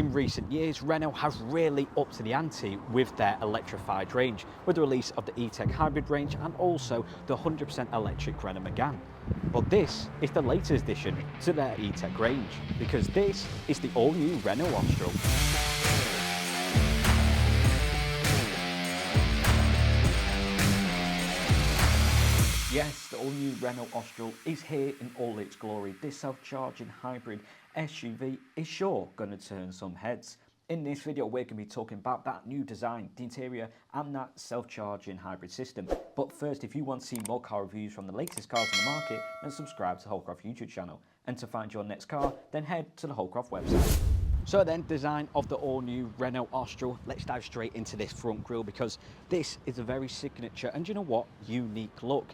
in recent years, Renault have really upped to the ante with their electrified range, with the release of the E-Tech hybrid range and also the 100% electric Renault Megane. But this is the latest addition to their E-Tech range, because this is the all-new Renault Austral. Yes, the all-new Renault Austral is here in all its glory. This self-charging hybrid SUV is sure going to turn some heads. In this video, we're going to be talking about that new design, the interior, and that self-charging hybrid system. But first, if you want to see more car reviews from the latest cars on the market, then subscribe to the Holcroft YouTube channel. And to find your next car, then head to the Holcroft website. So then, design of the all-new Renault Austral. Let's dive straight into this front grille, because this is a very signature and, you know what, unique look.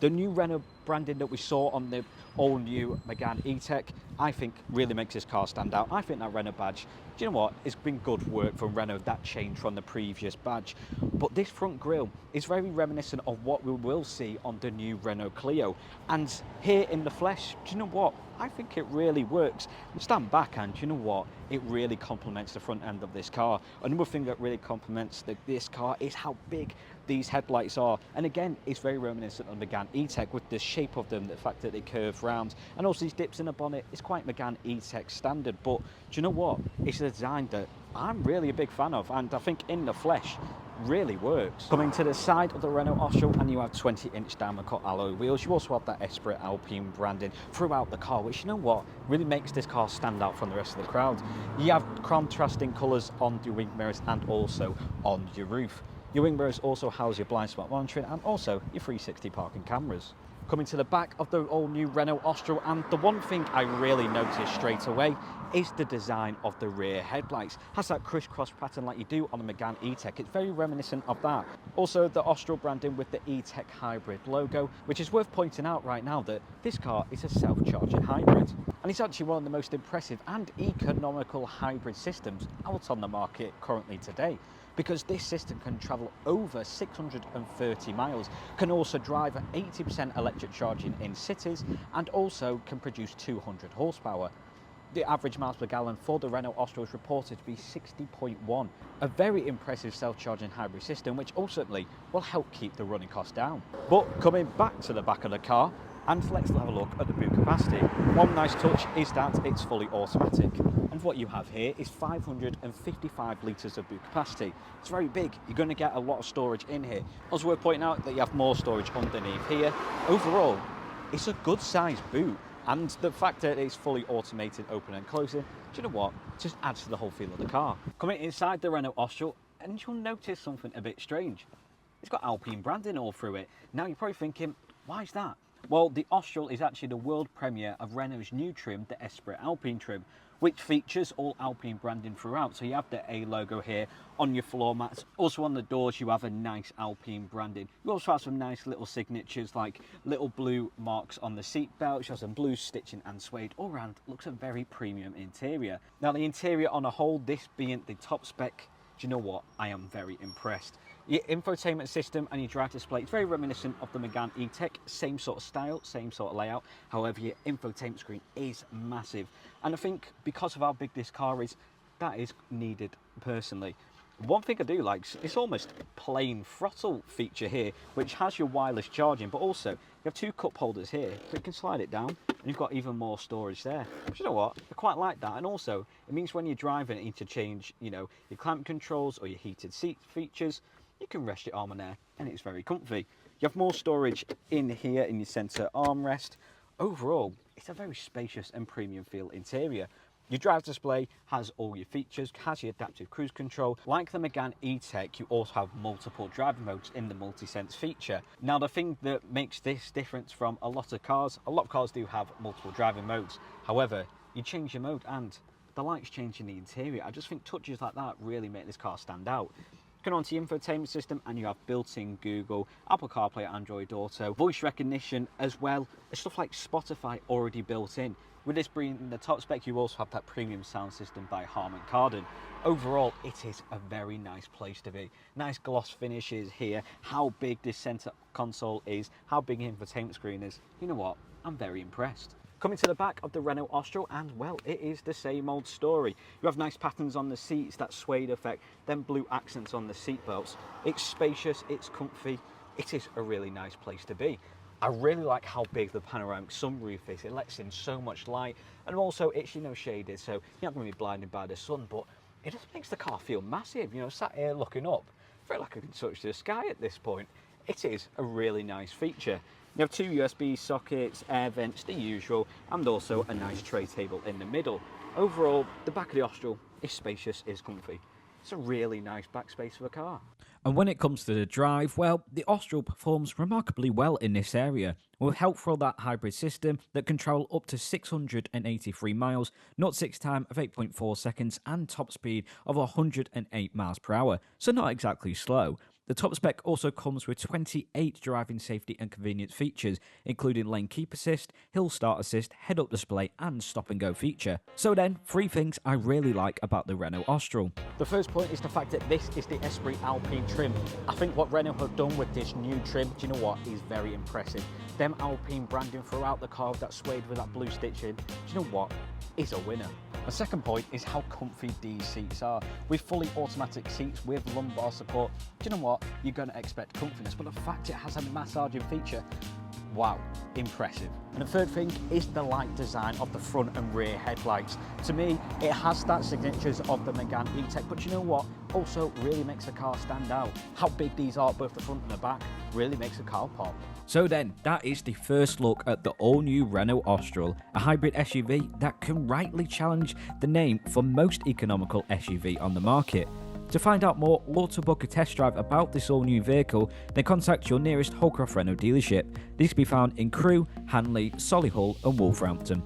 The new Renault branding that we saw on the all-new Megane E-Tech, I think really makes this car stand out. I think that Renault badge, do you know what, it's been good work from Renault, that change from the previous badge. But this front grille is very reminiscent of what we will see on the new Renault Clio. And here in the flesh, do you know what, I think it really works. Stand back and, you know what, it really complements the front end of this car. Another thing that really complements this car is how big these headlights are. And again, it's very reminiscent of Megane E-Tech with the shape of them, the fact that they curve round, and also these dips in the bonnet. It's quite Megane E-Tech standard, but do you know what? It's a design that I'm really a big fan of, and I think in the flesh really works. Coming to the side of the Renault Austral, and you have 20-inch diamond cut alloy wheels. You also have that Esprit Alpine branding throughout the car, which, you know what, really makes this car stand out from the rest of the crowd. You have contrasting colours on your wing mirrors and also on your roof. Your wing mirrors also house your blind spot monitoring and also your 360 parking cameras. Coming to the back of the all-new Renault Austral, and the one thing I really noticed straight away is the design of the rear headlights. Has that crisscross pattern like you do on the Megane E-Tech. It's very reminiscent of that. Also, the Austral branding with the E-Tech hybrid logo, which is worth pointing out right now that this car is a self-charging hybrid. And it's actually one of the most impressive and economical hybrid systems out on the market currently today, because this system can travel over 630 miles, can also drive at 80% electric charging in cities, and also can produce 200 horsepower. The average miles per gallon for the Renault Austral is reported to be 60.1. A very impressive self-charging hybrid system, which ultimately will help keep the running costs down. But coming back to the back of the car, and let's have a look at the boot capacity. One nice touch is that it's fully automatic. And what you have here is 555 litres of boot capacity. It's very big. You're going to get a lot of storage in here. Also worth pointing out that you have more storage underneath here. Overall, it's a good sized boot. And the fact that it's fully automated, open and closing, do you know what? It just adds to the whole feel of the car. Coming inside the Renault Austral, and you'll notice something a bit strange. It's got Alpine branding all through it. Now you're probably thinking, why is that? Well, the Austral is actually the world premiere of Renault's new trim, the Esprit Alpine trim, which features all Alpine branding throughout. So you have the A logo here on your floor mats. Also on the doors, you have a nice Alpine branding. You also have some nice little signatures like little blue marks on the seat belt. You have some blue stitching and suede. All around, looks a very premium interior. Now the interior on a whole, this being the top spec, do you know what? I am very impressed. Your infotainment system and your drive display, it's very reminiscent of the Megane E-Tech, same sort of style, same sort of layout. However, your infotainment screen is massive. And I think because of how big this car is, that is needed personally. One thing I do like, it's almost plain throttle feature here, which has your wireless charging, but also you have two cup holders here, so you can slide it down, and you've got even more storage there. But you know what? I quite like that, and also it means when you're driving, you need to change, you know, your climate controls or your heated seat features. You can rest your arm on there, and it's very comfy. You have more storage in here in your centre armrest. Overall, it's a very spacious and premium feel interior. Your drive display has all your features, has your adaptive cruise control. Like the Megane E-Tech, you also have multiple driving modes in the multi-sense feature. Now, the thing that makes this different from a lot of cars do have multiple driving modes. However, you change your mode and the lights change in the interior. I just think touches like that really make this car stand out. Going on to your infotainment system, and you have built-in Google, Apple CarPlay, Android Auto, voice recognition, as well as stuff like Spotify already built in. With this being the top spec, you also have that premium sound system by Harman Kardon. Overall, it is a very nice place to be. Nice gloss finishes here, how big this center console is, how big the infotainment screen is. You know what? I'm very impressed. Coming to the back of the Renault Austral, and well, it is the same old story. You have nice patterns on the seats, that suede effect, then blue accents on the seat belts. It's spacious, it's comfy, it is a really nice place to be. I really like how big the panoramic sunroof is. It lets in so much light, and also it's, you know, shaded, so you're not going to be blinded by the sun, but it just makes the car feel massive. You know, sat here looking up, I feel like I can touch the sky at this point. It is a really nice feature. You have two USB sockets, air vents, the usual, and also a nice tray table in the middle. Overall, the back of the Austral is spacious, is comfy. It's a really nice back space for the car. And when it comes to the drive, well, the Austral performs remarkably well in this area, with help from that hybrid system that can travel up to 683 miles, 0-6 time of 8.4 seconds, and top speed of 108 miles per hour, so not exactly slow. The top spec also comes with 28 driving safety and convenience features, including lane keep assist, hill start assist, head-up display, and stop-and-go feature. So then, 3 things I really like about the Renault Austral. The first point is the fact that this is the Esprit Alpine trim. I think what Renault have done with this new trim, do you know what, is very impressive. Them Alpine branding throughout the car with that suede with that blue stitching, do you know what, is a winner. The second point is how comfy these seats are. With fully automatic seats with lumbar support, do you know what, you're going to expect comfiness, but the fact it has a massaging feature, wow, impressive. And the third thing is the light design of the front and rear headlights. To me, it has that signatures of the Megane E-Tech, but you know what, also really makes the car stand out. How big these are, both the front and the back, really makes the car pop. So then, that is the first look at the all-new Renault Austral, a hybrid SUV that can rightly challenge the name for most economical SUV on the market. To find out more or to book a test drive about this all-new vehicle, then contact your nearest Holcroft Renault dealership. These can be found in Crewe, Hanley, Solihull and Wolverhampton.